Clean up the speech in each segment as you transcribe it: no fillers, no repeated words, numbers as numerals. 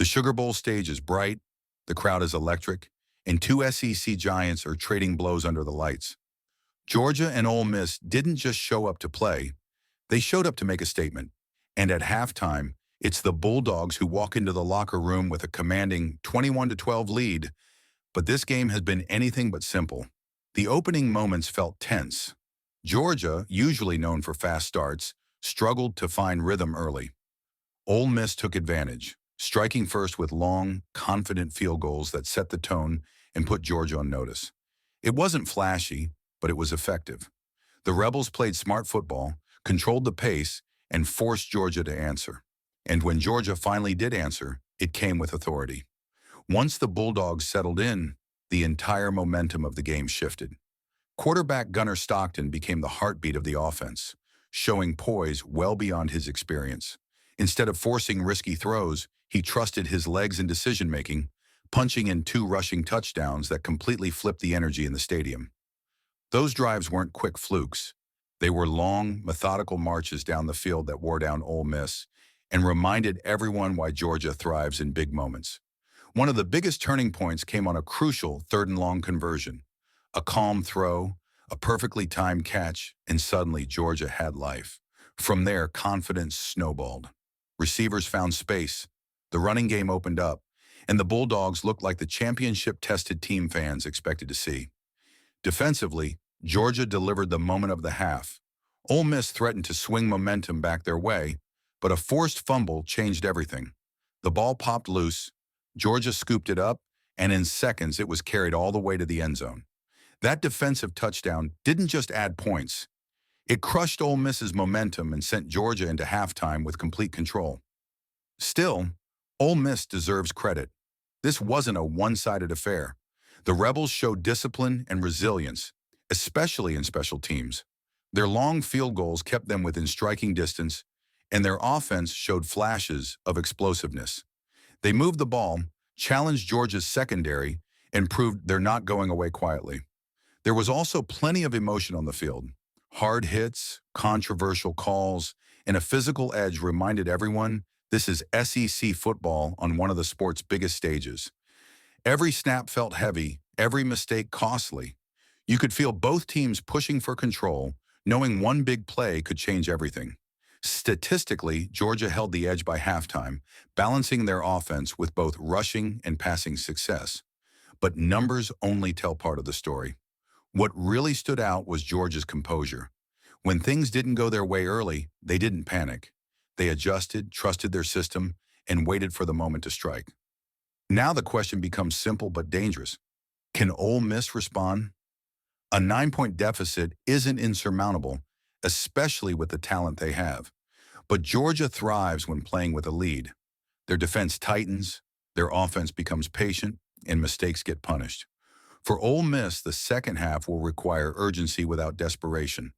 Sugar Bowl stage is bright, the crowd is electric, and two SEC giants are trading blows under the lights. Georgia and Ole Miss didn't just show up to play, they showed up to make a statement. And at halftime, it's the Bulldogs who walk into the locker room with a commanding 21-12 lead. But this game has been anything but simple. The opening moments felt tense. Georgia, usually known for fast starts, struggled to find rhythm early. Ole Miss took advantage, striking first with long, confident field goals that set the tone and put Georgia on notice. It wasn't flashy, but it was effective. The Rebels played smart football, controlled the pace, and forced Georgia to answer. And when Georgia finally did answer, it came with authority. Once the Bulldogs settled in, the entire momentum of the game shifted. Quarterback Gunnar Stockton became the heartbeat of the offense, showing poise well beyond his experience. Instead of forcing risky throws, he trusted his legs and decision-making, punching in two rushing touchdowns that completely flipped the energy in the stadium. Those drives weren't quick flukes. They were long, methodical marches down the field that wore down Ole Miss and reminded everyone why Georgia thrives in big moments. One of the biggest turning points came on a crucial third-and-long conversion. A calm throw, a perfectly timed catch, and suddenly Georgia had life. From there, confidence snowballed. Receivers found space, the running game opened up, and the Bulldogs looked like the championship-tested team fans expected to see. Defensively, Georgia delivered the moment of the half. Ole Miss threatened to swing momentum back their way, but a forced fumble changed everything. The ball popped loose, Georgia scooped it up, and in seconds it was carried all the way to the end zone. That defensive touchdown didn't just add points. It crushed Ole Miss's momentum and sent Georgia into halftime with complete control. Still, Ole Miss deserves credit. This wasn't a one-sided affair. The Rebels showed discipline and resilience, especially in special teams. Their long field goals kept them within striking distance, and their offense showed flashes of explosiveness. They moved the ball, challenged Georgia's secondary, and proved they're not going away quietly. There was also plenty of emotion on the field. Hard hits, controversial calls, and a physical edge reminded everyone this is SEC football on one of the sport's biggest stages. Every snap felt heavy, every mistake costly. You could feel both teams pushing for control, knowing one big play could change everything. Statistically, Georgia held the edge by halftime, balancing their offense with both rushing and passing success. But numbers only tell part of the story. What really stood out was Georgia's composure. When things didn't go their way early, they didn't panic. They adjusted, trusted their system, and waited for the moment to strike. Now the question becomes simple but dangerous. Can Ole Miss respond? A 9-point deficit isn't insurmountable, especially with the talent they have. But Georgia thrives when playing with a lead. Their defense tightens, their offense becomes patient, and mistakes get punished. For Ole Miss, the second half will require urgency without desperation.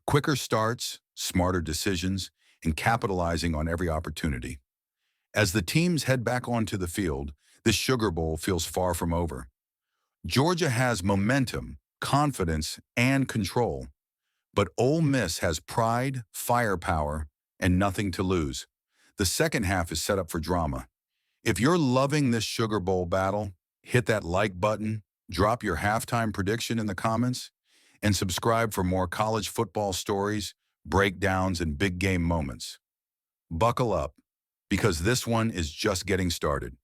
Quicker starts, smarter decisions, and capitalizing on every opportunity. As the teams head back onto the field, this Sugar Bowl feels far from over. Georgia has momentum, confidence, and control. But Ole Miss has pride, firepower, and nothing to lose. The second half is set up for drama. If you're loving this Sugar Bowl battle, hit that like button, drop your halftime prediction in the comments, and subscribe for more college football stories, breakdowns, and big game moments. Buckle up, because this one is just getting started.